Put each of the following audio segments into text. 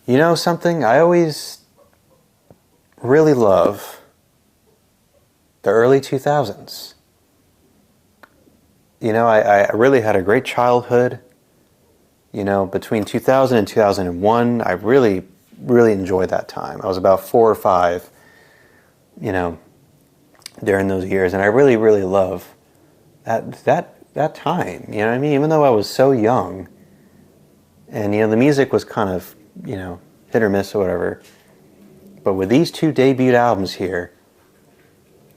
You know something? I always really love the early 2000s. You know, I really had a great childhood. You know, between 2000 and 2001, I really, really enjoyed that time. I was about 4 or 5, you know, during those years, and I really, really love that time. You know what I mean? Even though I was so young, and you know, the music was kind of, you know, hit or miss or whatever. But with these 2 debut albums here,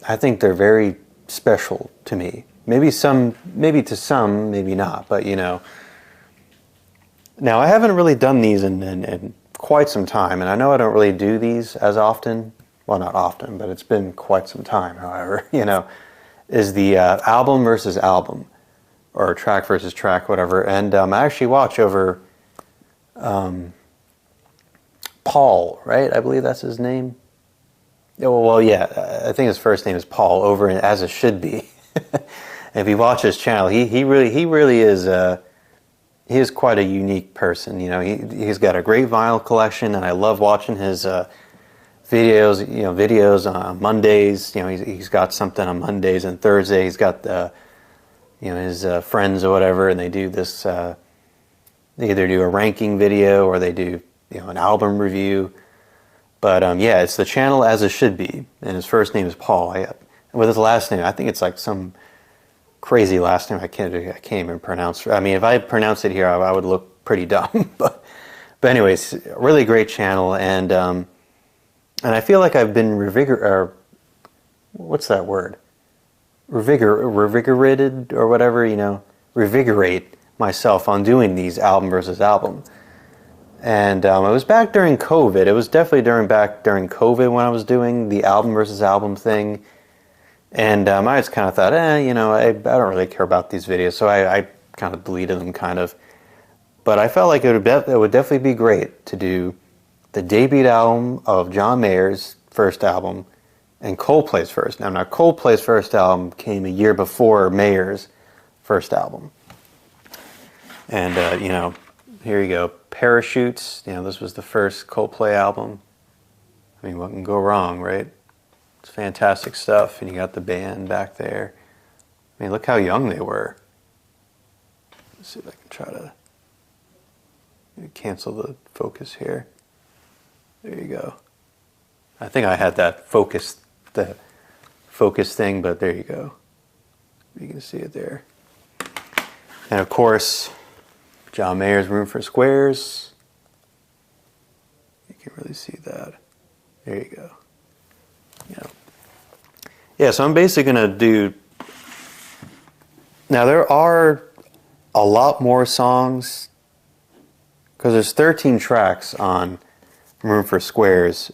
I think they're very special to me. Maybe to some, maybe not. But you know, now I haven't really done these in quite some time, and I know I don't really do these as often. Well, not often, but it's been quite some time. However, you know, is the album versus album, or track versus track, whatever. And I actually watch over Paul, right? I believe that's his name. Well, yeah, I think his first name is Paul, over in As It Should Be. And if you watch his channel, he really is he is quite a unique person. You know, he's got a great vinyl collection, and I love watching his videos. You know, videos on Mondays. You know, he's got something on Mondays and Thursdays. He's got you know, his friends or whatever, and they do this. They either do a ranking video or they do, you know, an album review. But yeah, it's the channel As It Should Be, and his first name is Paul. With his last name, I think it's like some crazy last name I can't even pronounce. I mean, if I pronounced it here, I would look pretty dumb. But anyways, really great channel, and I feel like I've been what's that word? Revigorated or whatever, you know, revigorate myself on doing these album versus album. And it was back during COVID. It was definitely back during COVID when I was doing the album versus album thing. And I just kind of thought, you know, I don't really care about these videos, so I kind of deleted them, kind of. But I felt like it would definitely be great to do the debut album of John Mayer's first album and Coldplay's first. Now Coldplay's first album came a year before Mayer's first album. And, you know, here you go. Parachutes. You know, this was the first Coldplay album. I mean, what can go wrong, right? It's fantastic stuff. And you got the band back there. I mean, look how young they were. Let's see if I can try to cancel the focus here. There you go. I think I had the focus thing, but there you go. You can see it there. And of course, John Mayer's Room for Squares. You can really see that. There you go. Yeah, so I'm basically going to do... Now, there are a lot more songs, because there's 13 tracks on Room for Squares.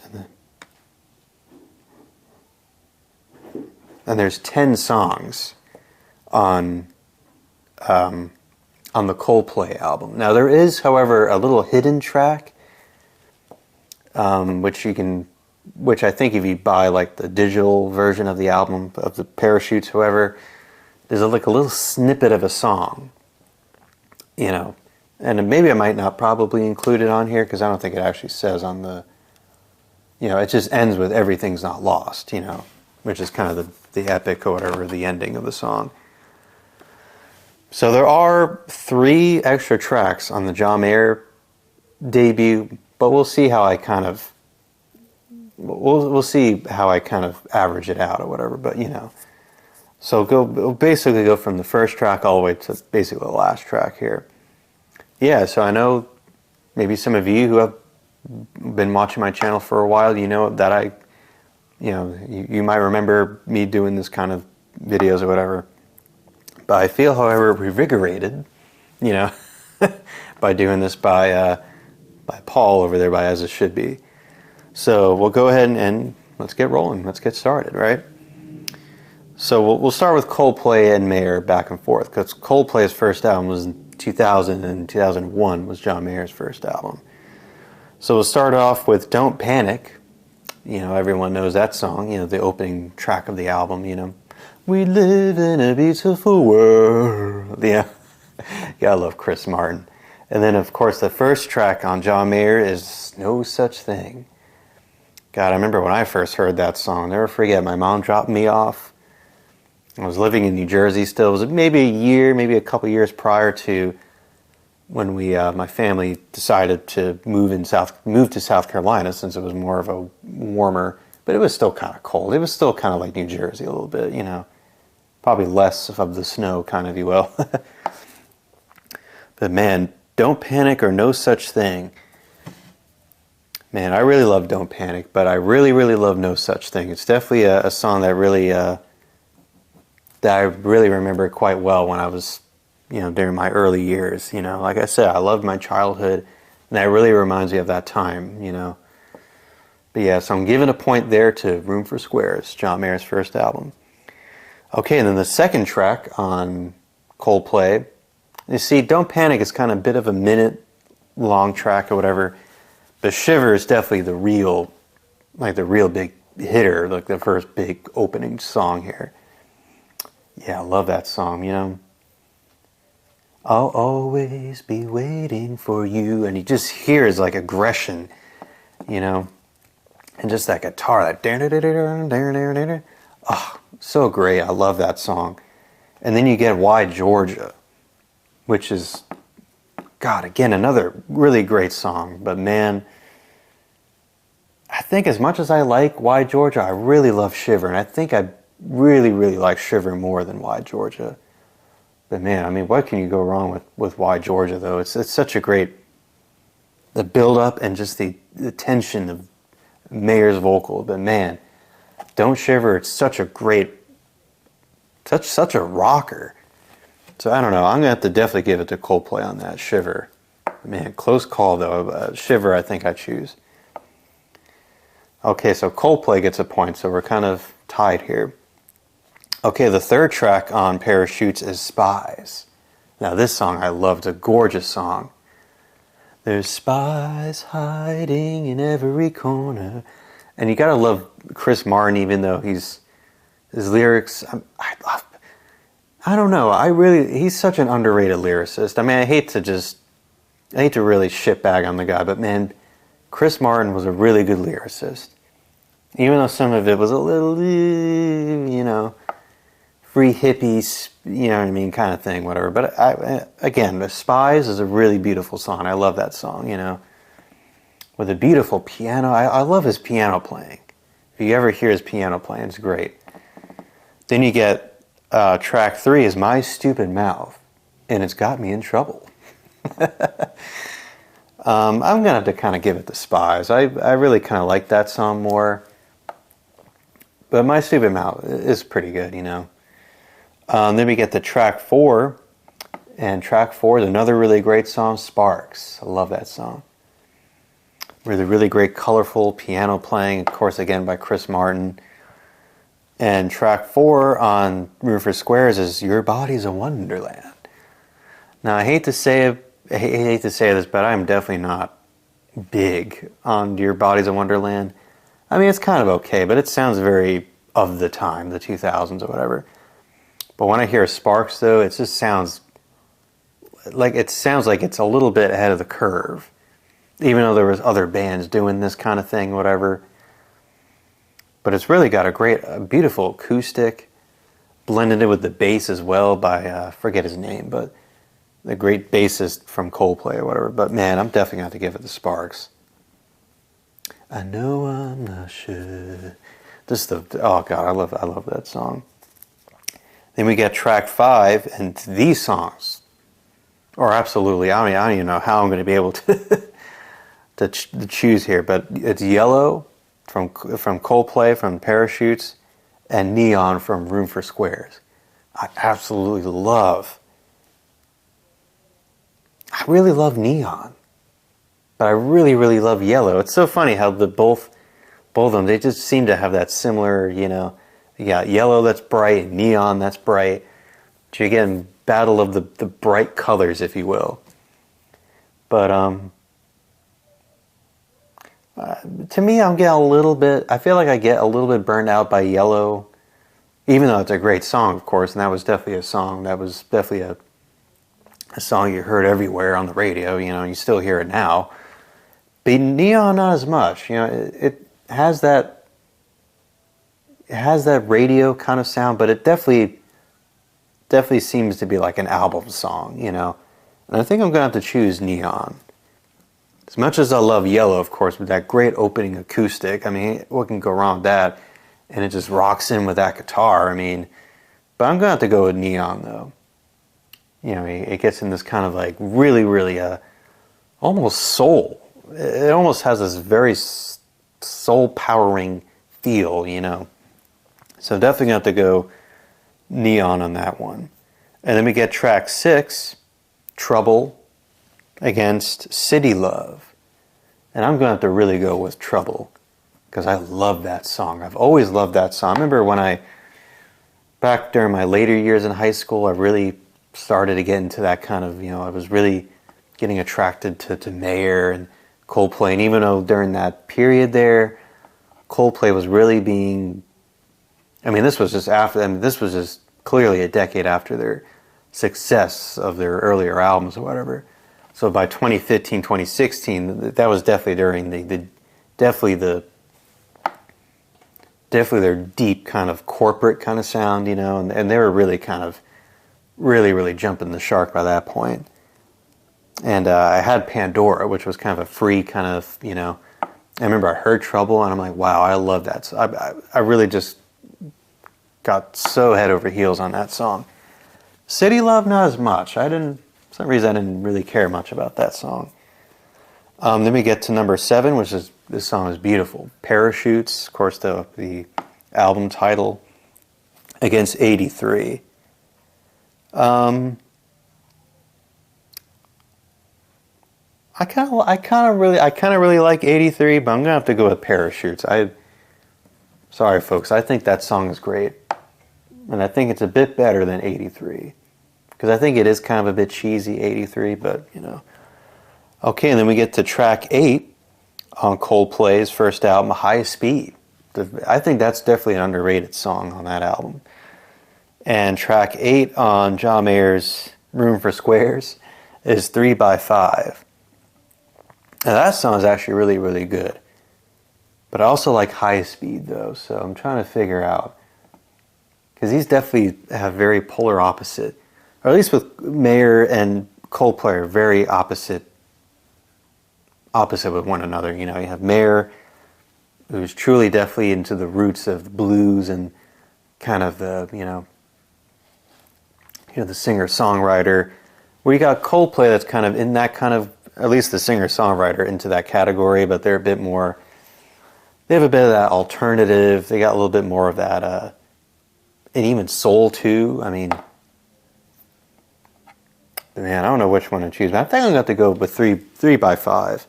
And there's 10 songs on the Coldplay album. Now there is, however, a little hidden track, which I think if you buy like the digital version of the album of the Parachutes, however, there's like a little snippet of a song, you know, and maybe I might not probably include it on here because I don't think it actually says on the, you know, it just ends with "Everything's Not Lost," you know, which is kind of the epic or whatever, the ending of the song. So there are 3 extra tracks on the John Mayer debut, but we'll see how I kind of we'll see how I kind of average it out or whatever. But you know, so basically go from the first track all the way to basically the last track here. Yeah, so I know maybe some of you who have been watching my channel for a while, you know that you might remember me doing this kind of videos or whatever. But I feel, however, revigorated, you know, by doing this by Paul over there by As It Should Be. So we'll go ahead and let's get rolling. Let's get started, right? So we'll start with Coldplay and Mayer back and forth, because Coldplay's first album was in 2000 and 2001 was John Mayer's first album. So we'll start off with Don't Panic. You know, everyone knows that song, you know, the opening track of the album, you know. We live in a beautiful world. Yeah, I love Chris Martin. And then, of course, the first track on John Mayer is No Such Thing. God, I remember when I first heard that song. I'll never forget, my mom dropped me off. I was living in New Jersey still. It was maybe a year, maybe a couple years prior to when my family decided to move to South Carolina, since it was more of a warmer, but it was still kind of cold. It was still kind of like New Jersey a little bit, probably less of the snow, kind of, if you will. But man, Don't Panic or No Such Thing. Man, I really love Don't Panic, but I really, really love No Such Thing. It's definitely a song that I really remember quite well when I was, during my early years. Like I said, I loved my childhood, and that really reminds me of that time. But yeah, so I'm giving a point there to Room for Squares, John Mayer's first album. Okay, and then the second track on Coldplay, you see, Don't Panic is kind of a bit of a minute-long track or whatever, but Shiver is definitely the real big hitter, like the first big opening song here. Yeah, I love that song, I'll always be waiting for you, and you just hear his, aggression, and just that guitar, that oh, so great. I love that song. And then you get Why Georgia, which is, God, again, another really great song. But man, I think as much as I like Why Georgia, I really love Shiver. And I think I really, really like Shiver more than Why Georgia. But man, I mean, what can you go wrong with Why Georgia, though? It's such a great, the build-up and just the tension of Mayer's vocal. But man, Don't Shiver, it's such a great, such a rocker. So I don't know, I'm going to have to definitely give it to Coldplay on that, Shiver. Man, close call though. Shiver, I think I choose. Okay, so Coldplay gets a point, so we're kind of tied here. Okay, the third track on Parachutes is Spies. Now this song I love, it's a gorgeous song. There's spies hiding in every corner. And you gotta love Chris Martin, even though his lyrics, I don't know, he's such an underrated lyricist. I mean, I hate to really shitbag on the guy, but man, Chris Martin was a really good lyricist. Even though some of it was a little, free hippies, you know what I mean, kind of thing, whatever. But again, The Spies is a really beautiful song. I love that song, with a beautiful piano. I love his piano playing. If you ever hear his piano playing, it's great. Then you get track 3 is My Stupid Mouth, and It's Got Me in Trouble. I'm going to have to kind of give it to Spies. I really kind of like that song more. But My Stupid Mouth is pretty good, Then we get to track 4, and track 4 is another really great song, Sparks. I love that song. Really great, colorful piano playing, of course, again by Chris Martin. And track 4 on Room for Squares is Your Body's a Wonderland. Now, I hate to say this, but I'm definitely not big on Your Body's a Wonderland. I mean, it's kind of okay, but it sounds very of the time, the 2000s or whatever. But when I hear Sparks, though, it just sounds like it's a little bit ahead of the curve. Even though there was other bands doing this kind of thing, whatever. But it's really got a beautiful acoustic, blended in with the bass as well by, I forget his name, but the great bassist from Coldplay or whatever. But man, I'm definitely going to have to give it to Sparks. I know I'm not sure. Oh God, I love that song. Then we get track 5, and these songs are absolutely, I don't even know how I'm going to be able to to choose here, but it's Yellow from Coldplay, from Parachutes, and Neon from Room for Squares. I really love Neon, but I really, really love Yellow. It's so funny how both of them, they just seem to have that similar, you got Yellow that's bright, and Neon that's bright. So you're getting battle of the bright colors, if you will. But to me, I feel like I get a little bit burned out by Yellow, even though it's a great song, of course, and that was definitely a song, that was definitely a song you heard everywhere on the radio, you know, you still hear it now. But Neon, not as much. You know, it has that radio kind of sound, but it definitely seems to be like an album song, you know. And I think I'm going to have to choose Neon. As much as I love Yellow, of course, with that great opening acoustic, I mean, what can go wrong with that? And it just rocks in with that guitar, I mean. But I'm going to have to go with Neon, though. You know, it gets in this kind of like really, really almost soul. It almost has this very soul-powering feel, you know. So definitely going to have to go Neon on that one. And then we get track 6, Trouble, against City Love. And I'm going to have to really go with Trouble, because I love that song. I've always loved that song. I remember back during my later years in high school, I really started to get into that kind of, you know, I was really getting attracted to Mayer and Coldplay. And even though during that period there, Coldplay was really being, I mean, this was just clearly a decade after their success of their earlier albums or whatever. So by 2015, 2016, that was definitely during definitely their deep kind of corporate kind of sound, you know, and they were really kind of really jumping the shark by that point. And I had Pandora, which was kind of a free kind of, you know, I remember I heard Trouble and I'm like, wow, I love that. So I really just got so head over heels on that song. City Love, not as much. For some reason, I didn't really care much about that song. Then we get to number 7, which is, this song is beautiful. Parachutes, of course, the album title, against 83. I kind of really like 83, but I'm gonna have to go with Parachutes. Sorry, folks. I think that song is great, and I think it's a bit better than 83. Because I think it is kind of a bit cheesy, 83, but, you know. Okay, and then we get to track 8 on Coldplay's first album, High Speed. I think that's definitely an underrated song on that album. And track 8 on John Mayer's Room for Squares is 3 by 5. Now that song is actually really, really good. But I also like High Speed, though, so I'm trying to figure out. Because these definitely have very polar opposite, or at least with Mayer and Coldplay are very opposite with one another. You know, you have Mayer, who's truly definitely into the roots of blues and kind of the, you know, the singer-songwriter, where you got Coldplay that's kind of in that kind of, at least the singer-songwriter into that category, but they're a bit more, they have a bit of that alternative, they got a little bit more of that, and even soul too. I mean, man, I don't know which one to choose, but I think I'm going to have to go with 3 by 5.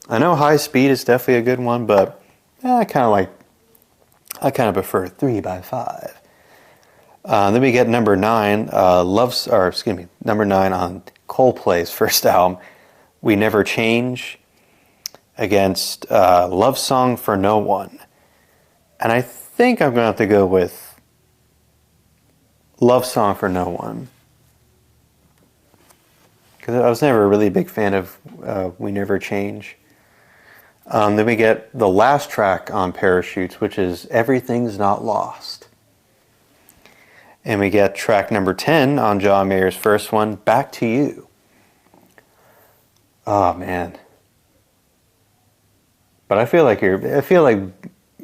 I know High Speed is definitely a good one, but I kind of prefer 3 by 5. Then we get number 9, number 9 on Coldplay's first album, We Never Change, against Love Song for No One. And I think I'm going to have to go with Love Song for No One. Because I was never a really big fan of We Never Change. Then we get the last track on Parachutes, which is Everything's Not Lost. And we get track number 10 on John Mayer's first one, Back to You. Oh, man. But I feel like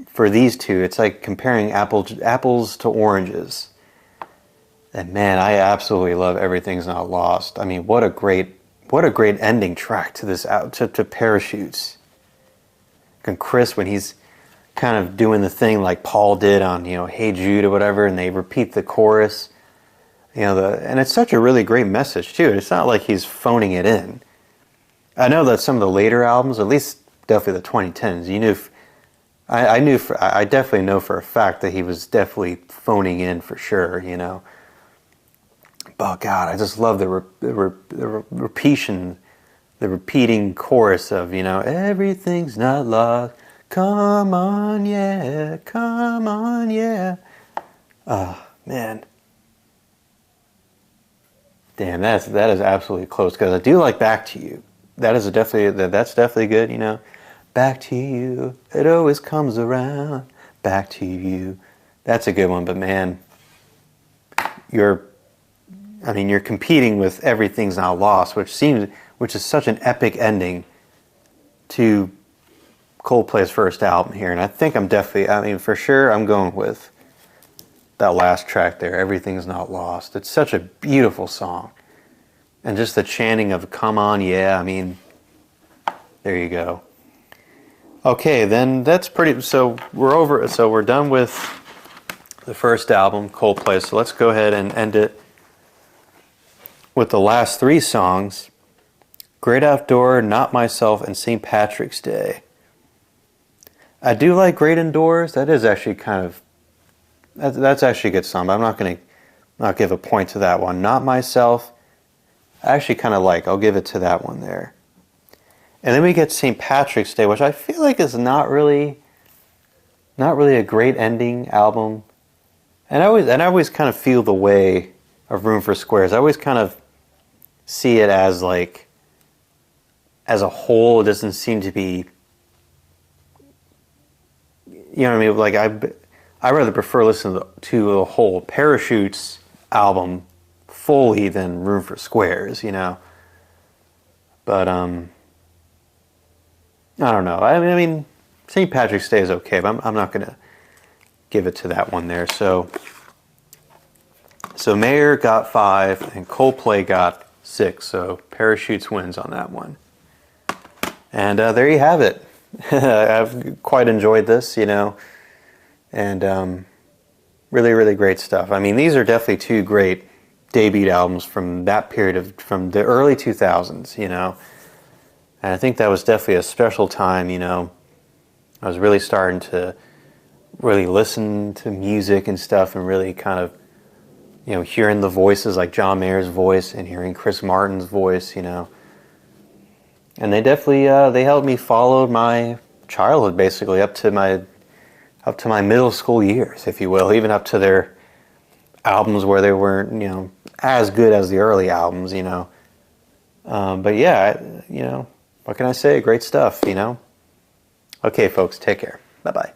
for these two, it's like comparing apples to oranges. And man, I absolutely love Everything's Not Lost. I mean, what a great ending track to this to Parachutes. And Chris, when he's kind of doing the thing like Paul did on, you know, Hey Jude or whatever, and they repeat the chorus, you know, and it's such a really great message too. It's not like he's phoning it in. I know that some of the later albums, at least definitely the 2010s, I definitely know for a fact that he was definitely phoning in for sure, you know. Oh God, I just love the repeating chorus of, you know, everything's not lost. Come on, yeah, come on, yeah. Oh, man. Damn, that is absolutely close because I do like Back to You. That's definitely good, you know. Back to you, it always comes around. Back to you. That's a good one, but man, you're you're competing with Everything's Not Lost, which is such an epic ending to Coldplay's first album here, and I think for sure I'm going with that last track there, Everything's Not Lost. It's such a beautiful song. And just the chanting of "Come on, yeah," there you go. Okay, then so we're done with the first album, Coldplay, so let's go ahead and end it with the last three songs, Great Outdoor, Not Myself, and St. Patrick's Day. I do like Great Indoors. That is actually that's actually a good song, but I'm not going to not give a point to that one. Not Myself, I actually kind of like. I'll give it to that one there. And then we get St. Patrick's Day, which I feel like is not really a great ending album. And I always kind of feel the way of Room for Squares. I always kind of see it as like, as a whole, it doesn't seem to be, you know what I mean? Like I rather prefer listening to the whole Parachutes album fully than Room for Squares, you know. But I don't know. I mean, St. Patrick's Day is okay, but I'm not going to give it to that one there. So Mayer got 5 and Coldplay got 6. So Parachutes wins on that one. And there you have it. I've quite enjoyed this, you know, and really, really great stuff. I mean, these are definitely two great debut albums from that period from the early 2000s, you know. And I think that was definitely a special time, you know. I was really starting to really listen to music and stuff and really kind of, you know, hearing the voices like John Mayer's voice and hearing Chris Martin's voice, you know. And they definitely, they helped me follow my childhood basically up to my middle school years, if you will, even up to their albums where they weren't, you know, as good as the early albums, you know. But yeah, you know, what can I say? Great stuff, you know. Okay, folks, take care. Bye-bye.